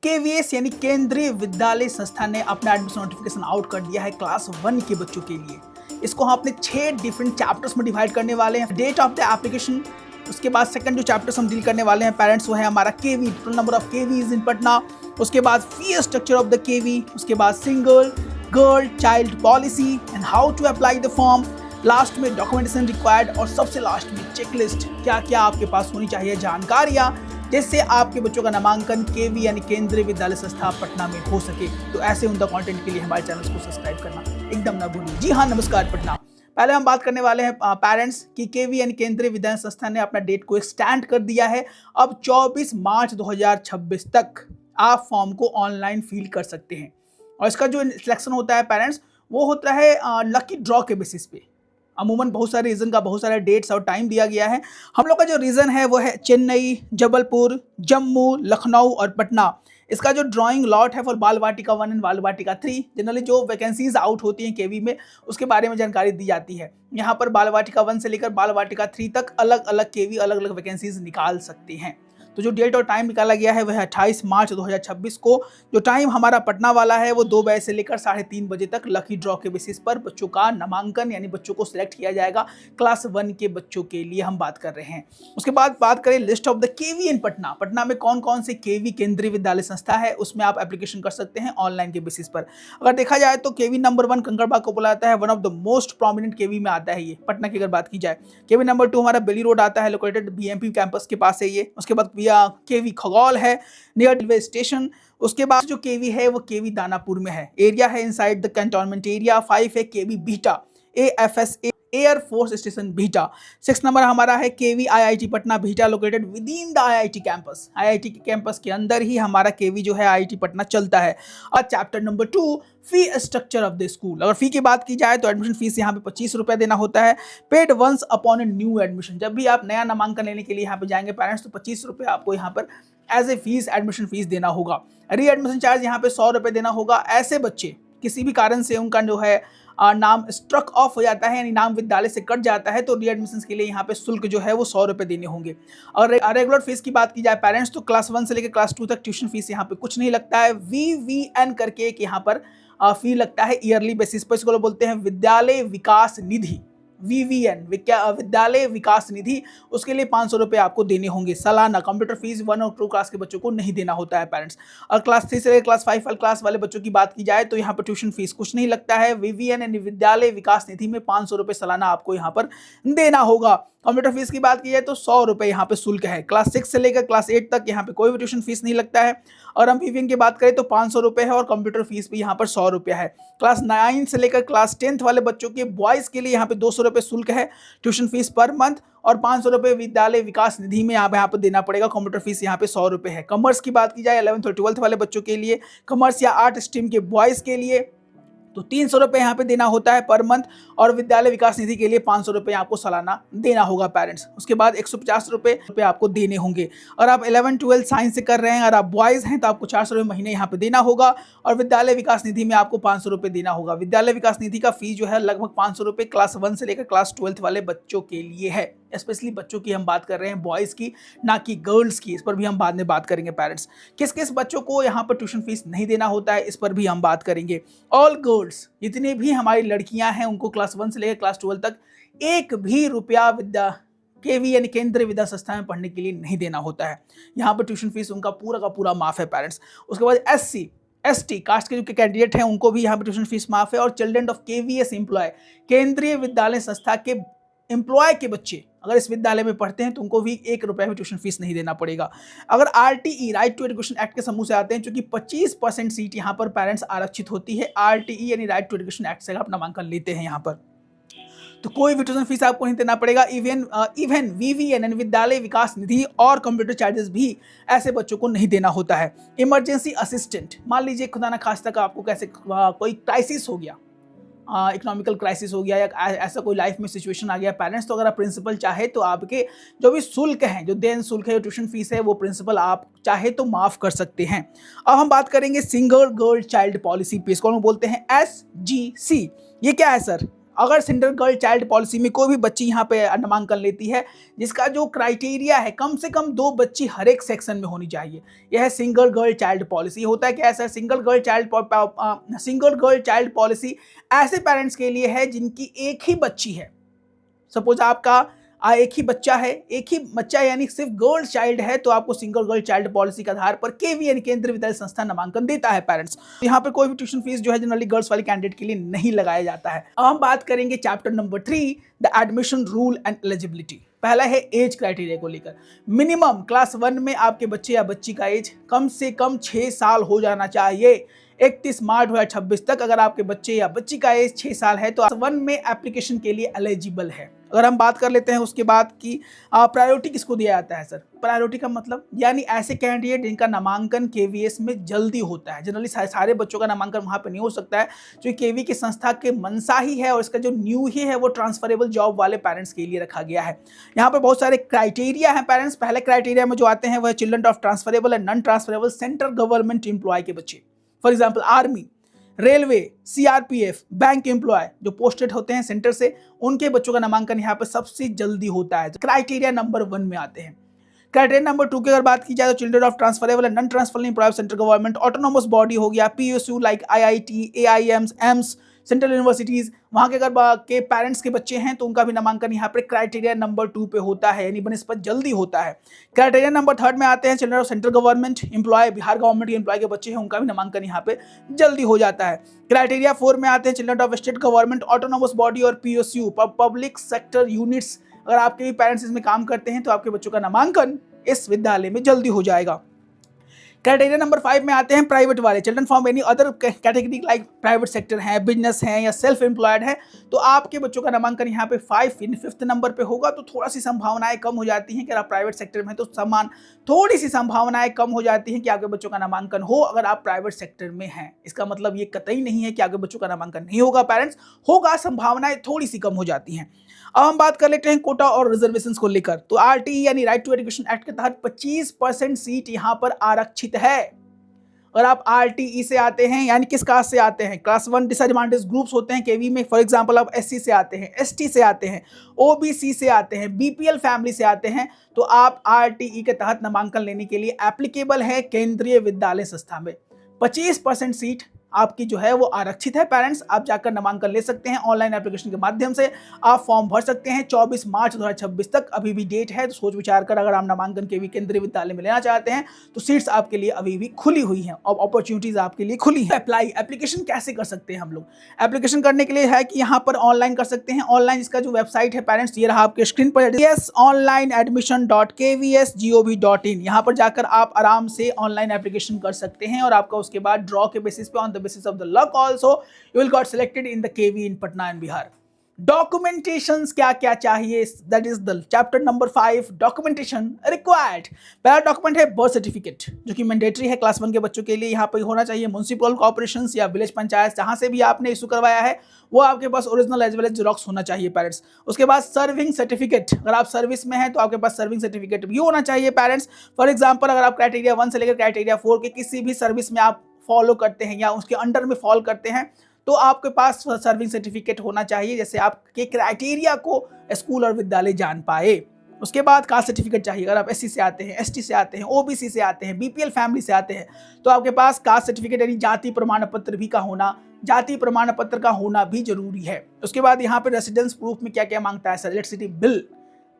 KVS यानी केंद्रीय विद्यालय संस्था ने अपना एडमिशन नोटिफिकेशन आउट कर दिया है क्लास 1 के बच्चों के लिए। इसको हम अपने 6 डिफरेंट चैप्टर्स में डिवाइड करने वाले हैं। डेट ऑफ द एप्लीकेशन, उसके बाद सेकंड जो चैप्टर्स हम डील करने वाले हैं पेरेंट्स, वो है हमारा KV, total number of KVs in Patna. उसके बाद fee structure of the KV, उसके बाद single girl child policy and how to apply the form. Last में डॉक्यूमेंटेशन रिक्वायर्ड और सबसे लास्ट में चेकलिस्ट, क्या क्या आपके पास होनी चाहिए जानकारियाँ जिससे आपके बच्चों का नामांकन केवी यानी केंद्रीय विद्यालय संस्था पटना में हो सके। तो ऐसे उनका कंटेंट के लिए हमारे चैनल को सब्सक्राइब करना एकदम ना भूलिए। जी हाँ, नमस्कार पटना। पहले हम बात करने वाले हैं पेरेंट्स की केवी यानी केंद्रीय विद्यालय संस्था ने अपना डेट को एक्सटेंड कर दिया है। अब 24 मार्च 2026 तक आप फॉर्म को ऑनलाइन फिल कर सकते हैं और इसका जो सिलेक्शन होता है पेरेंट्स, वो होता है लकी ड्रॉ के बेसिस पे। अमूमन बहुत सारे रीजन का बहुत सारे डेट्स और टाइम दिया गया है। हम लोग का जो रीजन है वो है चेन्नई, जबलपुर, जम्मू, लखनऊ और पटना। इसका जो ड्राइंग लॉट है फॉर बाल वाटिका 1 एंड बाल वाटिका 3, जनरली जो वैकेंसीज आउट होती हैं केवी में उसके बारे में जानकारी दी जाती है। यहाँ पर बाल वाटिका 1 से लेकर बाल वाटिका 3 तक अलग अलग केवी अलग अलग वैकेंसीज निकाल सकते हैं। तो जो डेट और टाइम निकाला गया है वह है 28 मार्च 2026 को। जो टाइम हमारा पटना वाला है वो 2 बजे से लेकर 3:30 बजे तक लकी ड्रॉ के बेसिस पर बच्चों का नामांकन यानी बच्चों को सिलेक्ट किया जाएगा। क्लास 1 के बच्चों के लिए हम बात कर रहे हैं। उसके बाद बात करें लिस्ट ऑफ द केवी इन पटना। पटना में कौन कौन से केवी केंद्रीय विद्यालय संस्था है उसमें आप एप्लीकेशन कर सकते हैं ऑनलाइन के बेसिस पर। अगर देखा जाए तो केवी नंबर 1 कंकड़बाग को बोला जाता है, one of the most prominent KV में आता है ये पटना की अगर बात की जाए। केवी नंबर 2 हमारा बेली रोड आता है, लोकेटेड बीएमपी कैंपस के पास है ये। उसके बाद केवी खगौल है नियर रेलवे स्टेशन। उसके बाद जो केवी है वो केवी दानापुर में है, एरिया है इनसाइड द कैंटोनमेंट एरिया। 5 है केवी बीटा, AFSA एयर फोर्स स्टेशन बीटा। 6 नंबर हमारा है केवी IIT पटना बीटा, located within the IIT campus. IIT के कैंपस के अंदर ही हमारा केवी जो है IIT पटना चलता है। और chapter number 2 fee structure of the school. अगर फी की बात की जाए तो एडमिशन फीस यहाँ पे 25 रुपये देना होता है। Paid once upon a new admission, जब भी आप नया नामांकन लेने के लिए यहाँ पे जाएंगे पेरेंट्स तो 25 रुपये आपको यहाँ पर as a fees admission fees देना होगा। री एडमिशन चार्ज यहाँ पे 100 रुपये देना होगा। ऐसे बच्चे किसी भी कारण से उनका जो है नाम स्ट्रक ऑफ हो जाता है यानी नाम विद्यालय से कट जाता है तो री एडमिशन के लिए यहाँ पे शुल्क जो है वो 100 रुपये देने होंगे। और रेगुलर फीस की बात की जाए पेरेंट्स तो क्लास 1 से लेकर क्लास 2 तक ट्यूशन फीस यहाँ पे कुछ नहीं लगता है। VVN करके एक यहाँ पर फी लगता है ईयरली बेसिस पर, इसको बोलते हैं विद्यालय विकास निधि। VVN विद्यालय विकास निधि, उसके लिए 500 रुपये आपको देने होंगे सालाना। कंप्यूटर फीस 1 और 2 क्लास के बच्चों को नहीं देना होता है पेरेंट्स। और क्लास 3 से क्लास 5 वाले क्लास वाले बच्चों की बात की जाए तो यहाँ पर ट्यूशन फीस कुछ नहीं लगता है। VVN यानी विद्यालय विकास निधि में 500 रुपये सालाना आपको यहाँ पर देना होगा। कंप्यूटर फीस की बात की जाए तो 100 रुपये यहाँ पे शुल्क है। क्लास 6 से लेकर क्लास 8 तक यहाँ पे कोई भी ट्यूशन फीस नहीं लगता है। और हम VVN की बात करें तो 500 रुपये है और कंप्यूटर फीस भी यहाँ पर 100 रुपये है। क्लास 9 से लेकर क्लास 10th वाले बच्चों के बॉयज़ के लिए यहाँ पे 200 रुपये शुल्क है ट्यूशन फीस पर मंथ, और 500 रुपये विद्यालय विकास निधि में यहाँ पे देना पड़ेगा। कंप्यूटर फीस यहाँ पे 100 रुपये है। कॉमर्स की बात की जाए 11th और 12th वाले बच्चों के लिए, कॉमर्स या आर्ट स्ट्रीम के बॉयज़ के लिए तो 300 रुपये यहाँ पे देना होता है पर मंथ, और विद्यालय विकास निधि के लिए 500 रुपये आपको सालाना देना होगा पेरेंट्स। उसके बाद 150 रुपये आपको देने होंगे। और आप 11-12 साइंस से कर रहे हैं और आप बॉयज़ हैं तो आपको 400 रुपये महीने यहाँ पे देना होगा। और विद्यालय विकास निधि में आपको 500 रुपये देना होगा। विद्यालय विकास निधि का फीस जो है लगभग 500 रुपये क्लास 1 से लेकर क्लास 12th वाले बच्चों के लिए है। स्पेशली बच्चों की हम बात कर रहे हैं, बॉयज़ की ना कि गर्ल्स की। इस पर भी हम बाद में बात करेंगे पेरेंट्स। किस किस बच्चों को यहाँ पर ट्यूशन फीस नहीं देना होता है इस पर भी हम बात करेंगे। ऑल गर्ल्स, जितने भी हमारी लड़कियां हैं उनको क्लास 1 से लेकर क्लास 12 तक 1 भी रुपया विद्या केवी यानी केंद्रीय विद्या संस्था में पढ़ने के लिए नहीं देना होता है। यहाँ पर ट्यूशन फीस उनका पूरा का पूरा माफ है पेरेंट्स। उसके बाद SC ST कास्ट के जो कैंडिडेट हैं उनको भी यहाँ पर ट्यूशन फीस माफ है। और चिल्ड्रन ऑफ KVS एम्प्लॉय, केंद्रीय विद्यालय संस्था के एम्प्लॉय के बच्चे अगर इस विद्यालय में पढ़ते हैं तो उनको भी 1 रुपये भी ट्यूशन फीस नहीं देना पड़ेगा। अगर RTE right to education act के समूह से आते हैं, चूंकि 25% सीट यहाँ पर पेरेंट्स आरक्षित होती है। RTE यानी राइट टू एजुकेशन एक्ट से आप नामांकन लेते हैं यहाँ पर तो कोई भी ट्यूशन फीस आपको नहीं देना पड़ेगा। इवन VVN यानी विद्यालय विकास निधि और कंप्यूटर चार्जेस भी ऐसे बच्चों को नहीं देना होता है। इमरजेंसी असिस्टेंट, मान लीजिए खुदा ना खास्ता का आपको कैसे कोई क्राइसिस हो गया, इकोनॉमिकल क्राइसिस हो गया या ऐसा कोई लाइफ में सिचुएशन आ गया पेरेंट्स, तो अगर आप प्रिंसिपल चाहे तो आपके जो भी शुल्क हैं, जो देन शुल्क है, जो ट्यूशन फीस है, वो प्रिंसिपल आप चाहे तो माफ़ कर सकते हैं। अब हम बात करेंगे सिंगल गर्ल चाइल्ड पॉलिसी पे, इसको हम बोलते हैं SGC। ये क्या है सर? अगर सिंगल गर्ल चाइल्ड पॉलिसी में कोई भी बच्ची यहाँ पे नामांकन लेती है जिसका जो क्राइटेरिया है कम से कम 2 बच्ची हर एक सेक्शन में होनी चाहिए, यह है सिंगल गर्ल चाइल्ड पॉलिसी। होता है कैसा, सिंगल गर्ल चाइल्ड पॉलिसी ऐसे पेरेंट्स के लिए है जिनकी एक ही बच्ची है। सपोज आपका एक ही बच्चा यानी सिर्फ गर्ल चाइल्ड है, तो आपको सिंगल गर्ल चाइल्ड पॉलिसी के आधार पर केवी यानी केंद्रीय विद्यालय संस्था नामांकन देता है पेरेंट्स। यहाँ पे कोई भी ट्यूशन फीस जो है जनरली गर्ल्स वाले कैंडिडेट के लिए नहीं लगाया जाता है। अब हम बात करेंगे chapter number 3 the admission rule and eligibility. पहला है एज क्राइटेरिया को लेकर। मिनिमम क्लास 1 में आपके बच्चे या बच्ची का एज कम से कम 6 साल हो जाना चाहिए। 31 मार्च 2026 तक अगर आपके बच्चे या बच्ची का एज 6 साल है तो 1 में एप्लीकेशन के लिए एलिजिबल है। अगर हम बात कर लेते हैं उसके बाद की प्रायोरिटी किसको दिया जाता है सर, प्रायोरिटी का मतलब यानी ऐसे कैंडिडेट जिनका नामांकन केवीएस में जल्दी होता है। जनरली सारे बच्चों का नामांकन वहाँ पे नहीं हो सकता है, जो केवी की संस्था के मनसा ही है और इसका जो न्यू ही है वो ट्रांसफरेबल जॉब वाले पेरेंट्स के लिए रखा गया है। यहाँ पर बहुत सारे क्राइटेरिया हैं पेरेंट्स। पहले क्राइटेरिया में जो आते हैं वह children of transferable and non transferable central government employ के बच्चे, for example army, railway, CRPF, bank employ जो पोस्टेड होते हैं सेंटर से, उनके बच्चों का नामांकन यहाँ पर सबसे जल्दी होता है। क्राइटेरिया नंबर 1 में आते हैं। क्राइटेरिया नंबर 2 की अगर बात की जाए तो children of transferable and non transferable employ of central government, autonomous body हो गया, PSU like IIT, AIIMS, AIIMS, central universities, वहाँ के अगर के पेरेंट्स के बच्चे हैं तो उनका भी नामांकन यहाँ पर क्राइटेरिया नंबर 2 पे होता है, यानी बनिस्बत जल्दी होता है। क्राइटेरिया नंबर 3 में आते हैं children of central government employ, Bihar government के एम्प्लॉय के बच्चे हैं, उनका भी नामांकन यहाँ पे जल्दी हो जाता है। क्राइटेरिया 4 में आते हैं children of state government, autonomous body और पीएसयू, पब्लिक सेक्टर यूनिट्स। अगर आपके भी पेरेंट्स इसमें काम करते हैं तो आपके बच्चों का नामांकन इस विद्यालय में जल्दी हो जाएगा। क्राइटेरिया नंबर 5 में आते हैं प्राइवेट वाले, children from any other category like private sector है, बिजनेस है या सेल्फ एम्प्लॉयड है, तो आपके बच्चों का नामांकन यहाँ पे 5th नंबर पे होगा। तो थोड़ा सी संभावनाएं कम हो जाती हैं कि आप प्राइवेट सेक्टर में हैं तो थोड़ी सी संभावनाएं कम हो जाती हैं कि आपके बच्चों का नामांकन हो अगर आप प्राइवेट सेक्टर में हैं। इसका मतलब ये कतई नहीं है कि आपके बच्चों का नामांकन नहीं होगा पेरेंट्स, होगा, संभावनाएं थोड़ी सी कम हो जाती हैं। अब हम बात कर लेते हैं कोटा और रिजर्वेशंस को लेकर। तो आरटीई यानी राइट टू एजुकेशन एक्ट के तहत 25% सीट यहाँ पर आरक्षित है। अगर आप आरटीई से आते हैं यानी किस कास्ट से आते हैं, क्लास 1 डिसएडवांटेज ग्रुप्स होते हैं केवी में, फॉर एग्जांपल आप एससी से आते हैं, एसटी से आते हैं, ओबीसी से आते हैं, बीपीएल फैमिली से आते हैं, तो आप आरटीई के तहत नामांकन लेने के लिए एप्लीकेबल है केंद्रीय विद्यालय संस्था में। 25% सीट आपकी जो है वो आरक्षित है पेरेंट्स। आप जाकर नामांकन ले सकते हैं ऑनलाइन एप्लीकेशन के माध्यम से, आप फॉर्म भर सकते हैं। 24 मार्च 2026 तक अभी भी डेट है, तो सोच विचार कर अगर आप नामांकन के भी केंद्रीय विद्यालय में लेना चाहते हैं तो सीट्स आपके लिए अभी भी खुली हुई हैं और अपॉर्चुनिटीज आपके लिए खुली हैं। एप्लीकेशन कैसे कर सकते हैं हम लोग? एप्लीकेशन करने के लिए है कि यहाँ पर ऑनलाइन कर सकते हैं। ऑनलाइन इसका जो वेबसाइट है पेरेंट्स ये रहा आपके स्क्रीन पर, onlineadmission.kvs.gov.in। यहाँ पर जाकर आप आराम से ऑनलाइन एप्लीकेशन कर सकते हैं और आपका उसके बाद ड्रॉ के बेसिस पे on the basis of the luck also you will got selected in the KV in Patna and Bihar. Documentations क्या क्या चाहिए, that is the chapter number 5 documentation required. पहला डॉक्यूमेंट है बर्थ सर्टिफिकेट जो कि mandatory है class 1 के बच्चों के लिए। यहाँ पर होना चाहिए म्युनिसिपल कॉर्पोरेशन या विलेज पंचायत जहाँ से भी आपने इशू करवाया है वो आपके पास original as well as xerox होना चाहिए पेरेंट्स। उसके बाद सर्विंग सर्टिफिकेट, अगर आप सर्विस में हैं तो आपके पास सर्विंग सर्टिफिकेट भी होना चाहिए पेरेंट्स। फॉर एग्जाम्पल अगर आप क्राइटेरिया 1 से लेकर क्राइटेरिया 4 के किसी भी सर्विस में आप फॉलो करते हैं या उसके अंडर में फॉलो करते हैं तो आपके पास सर्विंग सर्टिफिकेट होना चाहिए, जैसे आपके क्राइटेरिया को स्कूल और विद्यालय जान पाए। उसके बाद कास्ट सर्टिफिकेट चाहिए। अगर आप एससी से आते हैं, एसटी से आते हैं, ओबीसी से आते हैं, बीपीएल फैमिली से आते हैं तो आपके पास कास्ट सर्टिफिकेट यानी जाति प्रमाण पत्र भी का होना, जाति प्रमाण पत्र का होना भी जरूरी है। उसके बाद यहाँ पे रेसिडेंस प्रूफ में क्या क्या मांगता है सर, इलेक्ट्रिसिटी बिल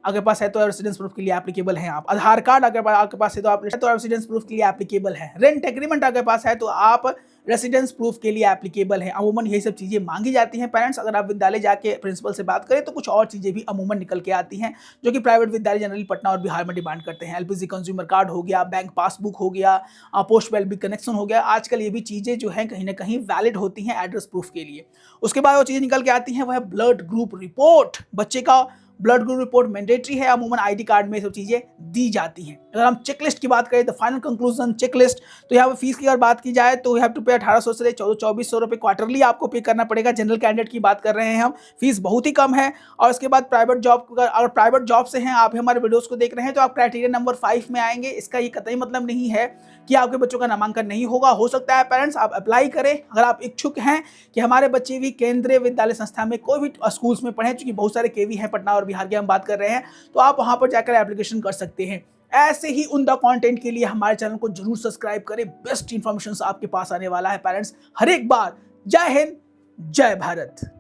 अगर पास है तो रेसिडेंस प्रूफ के लिए एप्लीकेबल है आप। आधार कार्ड अगर आपके पास है तो आप रेसिडेंस प्रूफ के लिए एप्लीकेबल है। रेंट एग्रीमेंट अगर पास है तो आप रेसिडेंस प्रूफ के लिए एप्लीकेबल है। अमूमन यही सब चीज़ें मांगी जाती हैं पेरेंट्स। अगर आप विद्यालय जाके प्रिंसिपल से बात करें तो कुछ और चीज़ें भी अमूमन निकल के आती हैं जो कि प्राइवेट विद्यालय जनरली पटना और बिहार में डिमांड करते हैं। एलपीजी कंज्यूमर कार्ड हो गया, बैंक पासबुक हो गया, पोस्ट पेड बिल कनेक्शन हो गया। आजकल ये भी चीज़ें जो हैं कहीं ना कहीं वैलिड होती हैं एड्रेस प्रूफ के लिए। उसके बाद वो चीज़ें निकल के आती हैं वह ब्लड ग्रुप रिपोर्ट, बच्चे का ब्लड ग्रुप रिपोर्ट मैंडेटरी है, अमूमन आईडी कार्ड में सब चीज़ें दी जाती हैं। अगर हम चेकलिस्ट की बात करें तो फाइनल कंक्लूजन चेकलिस्ट, तो यहाँ पे फीस की अगर बात की जाए तो यू हैव टू पे 1800 से 2400 रुपये क्वार्टरली आपको पे करना पड़ेगा। जनरल कैंडिडेट की बात कर रहे हैं हम, फीस बहुत ही कम है। और उसके बाद प्राइवेट जॉब, अगर प्राइवेट जॉब से हैं आप हमारे वीडियोस को देख रहे हैं तो आप क्राइटेरिया नंबर 5 में आएंगे। इसका ये कतई मतलब नहीं है कि आपके बच्चों का नामांकन नहीं होगा, हो सकता है। पेरेंट्स आप अप्लाई करें अगर आप इच्छुक हैं कि हमारे बच्चे भी केंद्रीय विद्यालय संस्था में कोई भी स्कूल्स में पढ़ें, चूंकि बहुत सारे केवी हैं पटना और बिहार की हम बात कर रहे हैं, तो आप वहां पर जाकर एप्लीकेशन कर सकते हैं। ऐसे ही उन द कंटेंट के लिए हमारे चैनल को जरूर सब्सक्राइब करें। बेस्ट इंफॉर्मेशन आपके पास आने वाला है पेरेंट्स हर एक बार। जय हिंद, जय भारत।